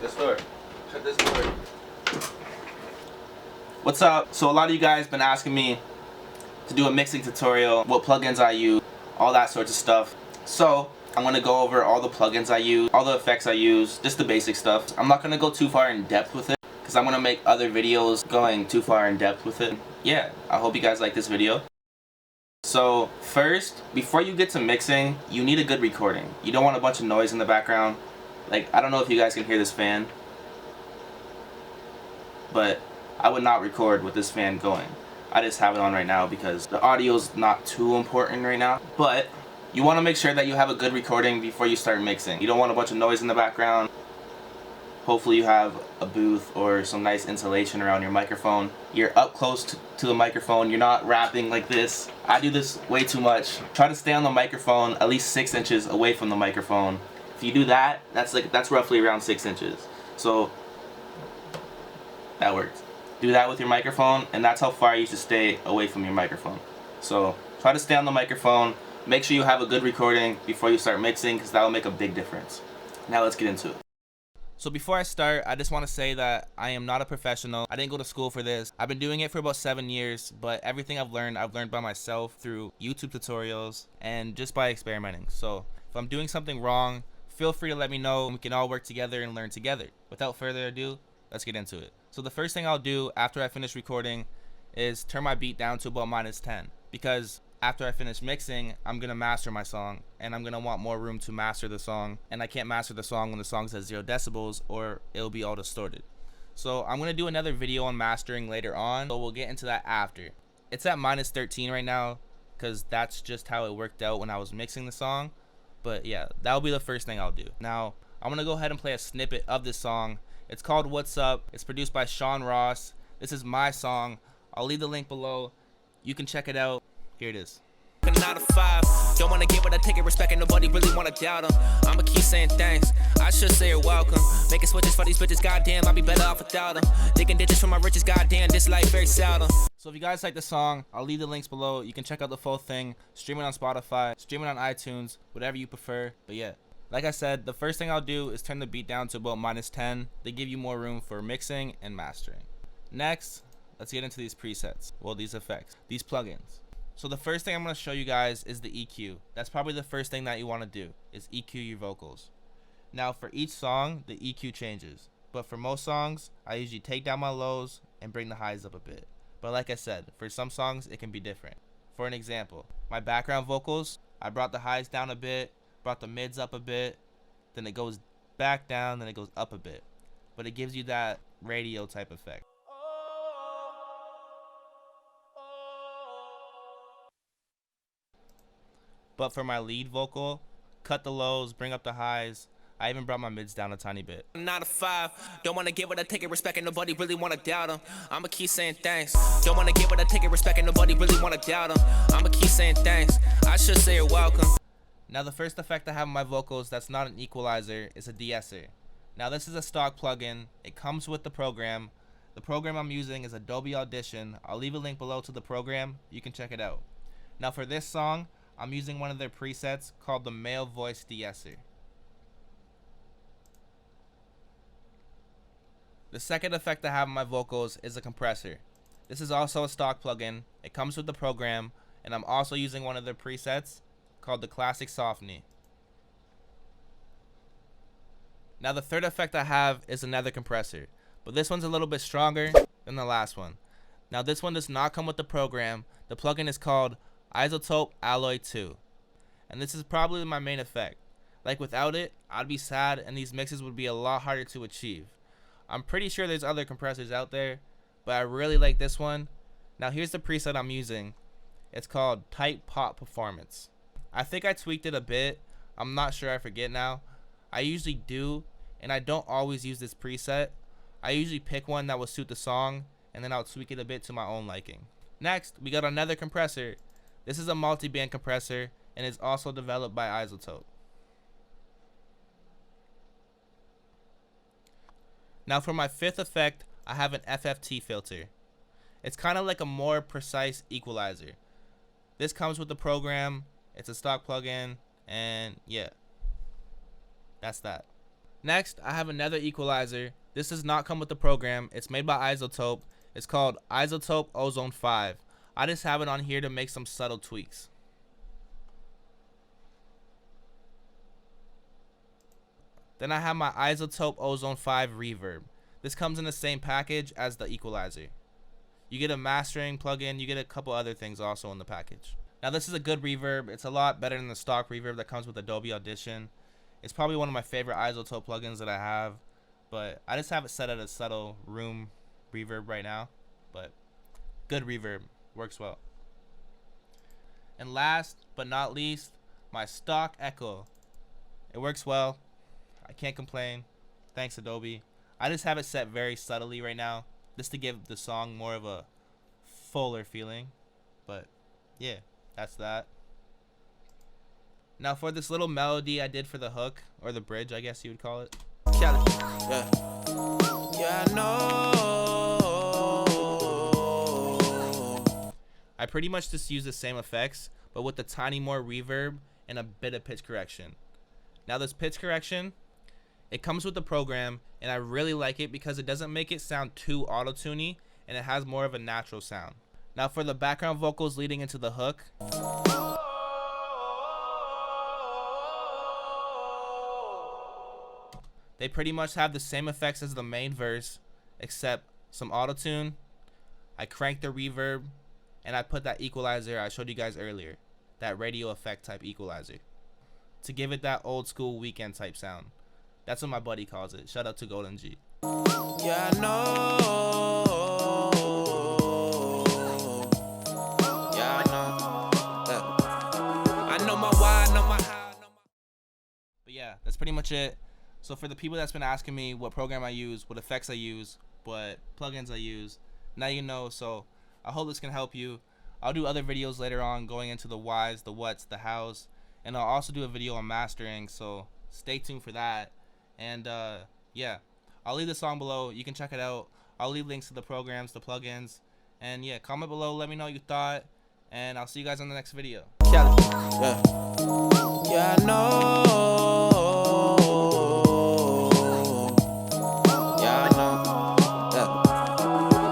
this door. Shut this door. What's up? So a lot of you guys been asking me to do a mixing tutorial, what plugins I use, all that sorts of stuff. So I'm gonna go over all the plugins I use, all the effects I use, just the basic stuff. I'm not gonna go too far in depth with it because I'm gonna make other videos going too far in depth with it. Yeah, I hope you guys like this video. So first, before you get to mixing, you need a good recording. You don't want a bunch of noise in the background. Like, I don't know if you guys can hear this fan, but I would not record with this fan going. I just have it on right now because the audio's not too important right now. But you want to make sure that you have a good recording before you start mixing. You don't want a bunch of noise in the background. Hopefully you have a booth or some nice insulation around your microphone. You're up close to the microphone. You're not rapping like this. I do this way too much. Try to stay on the microphone at least 6 inches away from the microphone. If you do that, that's roughly around 6 inches. So that works. Do that with your microphone, and that's how far you should stay away from your microphone. So try to stay on the microphone. Make sure you have a good recording before you start mixing, because that will make a big difference. Now let's get into it. So before I start, I just want to say that I am not a professional. I didn't go to school for this. I've been doing it for about 7 years, but everything I've learned by myself through YouTube tutorials and just by experimenting. So if I'm doing something wrong, feel free to let me know, and we can all work together and learn together. Without further ado, let's get into it. So the first thing I'll do after I finish recording is turn my beat down to about -10, because after I finish mixing, I'm gonna master my song, and I'm gonna want more room to master the song, and I can't master the song when the song's at 0 decibels or it'll be all distorted. So I'm gonna do another video on mastering later on, so we'll get into that after. It's at -13 right now because that's just how it worked out when I was mixing the song. But yeah, that'll be the first thing I'll do. Now I'm gonna go ahead and play a snippet of this song. It's called What's Up. It's produced by Sean Ross. This is my song. I'll leave the link below. You can check it out. Here it is. 9 to 5, don't wanna give it a ticket, respect, and nobody really wanna doubt them. I'ma keep saying thanks, I should say you're welcome. Making switches for these bitches, goddamn, I'd be better off without them. Digging ditches for my riches, goddamn, this life very seldom. So if you guys like the song, I'll leave the links below. You can check out the full thing, stream it on Spotify, stream it on iTunes, whatever you prefer. But yeah, like I said, the first thing I'll do is turn the beat down to about -10. They give you more room for mixing and mastering. Next, let's get into these presets, well, these effects, these plugins. So the first thing I'm going to show you guys is the EQ. That's probably the first thing that you want to do, is EQ your vocals. Now for each song, the EQ changes. But for most songs, I usually take down my lows and bring the highs up a bit. But like I said, for some songs, it can be different. For an example, my background vocals, I brought the highs down a bit, brought the mids up a bit, then it goes back down, then it goes up a bit. But it gives you that radio type effect. But for my lead vocal, cut the lows, bring up the highs. I even brought my mids down a tiny bit. 9 to 5, don't wanna give it a ticket, respect, and nobody really wanna doubt them. I'ma keep saying thanks, don't wanna give it a ticket, respect, and nobody really wanna doubt them. I'ma keep saying thanks, I should say you're welcome. Now the first effect I have on my vocals that's not an equalizer is a de-esser. Now this is a stock plugin. It comes with the program. The program I'm using is Adobe Audition. I'll leave a link below to the program. You can check it out. Now for this song, I'm using one of their presets called the male voice de-esser. The second effect I have on my vocals is a compressor. This is also a stock plugin. It comes with the program, and I'm also using one of their presets called the Classic Softening. Now the third effect I have is another compressor, but this one's a little bit stronger than the last one. Now this one does not come with the program. The plugin is called Isotope Alloy 2, and this is probably my main effect. Like without it, I'd be sad and these mixes would be a lot harder to achieve. I'm pretty sure there's other compressors out there, but I really like this one. Now here's the preset I'm using. It's called Tight Pop Performance. I think I tweaked it a bit. I'm not sure, I forget now. I usually do, and I don't always use this preset. I usually pick one that will suit the song, and then I'll tweak it a bit to my own liking. Next, we got another compressor. This is a multi-band compressor and is also developed by Isotope. Now for my fifth effect, I have an FFT filter. It's kind of like a more precise equalizer. This comes with the program. It's a stock plugin, and yeah, that's that. Next, I have another equalizer. This does not come with the program. It's made by iZotope. It's called iZotope Ozone 5. I just have it on here to make some subtle tweaks. Then I have my iZotope Ozone 5 reverb. This comes in the same package as the equalizer. You get a mastering plugin, you get a couple other things also in the package. Now this is a good reverb. It's a lot better than the stock reverb that comes with Adobe Audition. It's probably one of my favorite iZotope plugins that I have, but I just have it set at a subtle room reverb right now. But good reverb, works well. And last but not least, my stock echo. It works well. I can't complain. Thanks, Adobe. I just have it set very subtly right now, just to give the song more of a fuller feeling. But yeah, that's that. Now for this little melody I did for the hook, or the bridge I guess you would call it. Yeah, I know. I pretty much just use the same effects, but with a tiny more reverb and a bit of pitch correction. Now this pitch correction, it comes with the program, and I really like it because it doesn't make it sound too auto-tuney, and it has more of a natural sound. Now for the background vocals leading into the hook, they pretty much have the same effects as the main verse, except some auto-tune. I crank the reverb, and I put that equalizer I showed you guys earlier, that radio effect type equalizer, to give it that old school weekend type sound. That's what my buddy calls it. Shout out to Golden G. Yeah, I know. Yeah, I know. I know my why, I know my how, I know my... But yeah, that's pretty much it. So for the people that's been asking me what program I use, what effects I use, what plugins I use, now you know. So I hope this can help you. I'll do other videos later on going into the whys, the whats, the hows, and I'll also do a video on mastering, so stay tuned for that. And yeah, I'll leave the song below. You can check it out. I'll leave links to the programs, the plugins, and yeah, comment below, let me know what you thought, and I'll see you guys on the next video. Yeah, I know. Yeah, I know. Yeah.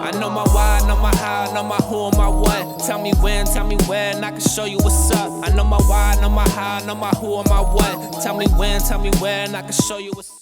I know my why, I know my how, I know my who, and my what. Tell me when, tell me where, and I can show you what's up. I know my why, I know my how, I know my who, and my what. Tell me when, tell me where, and I can show you what's up.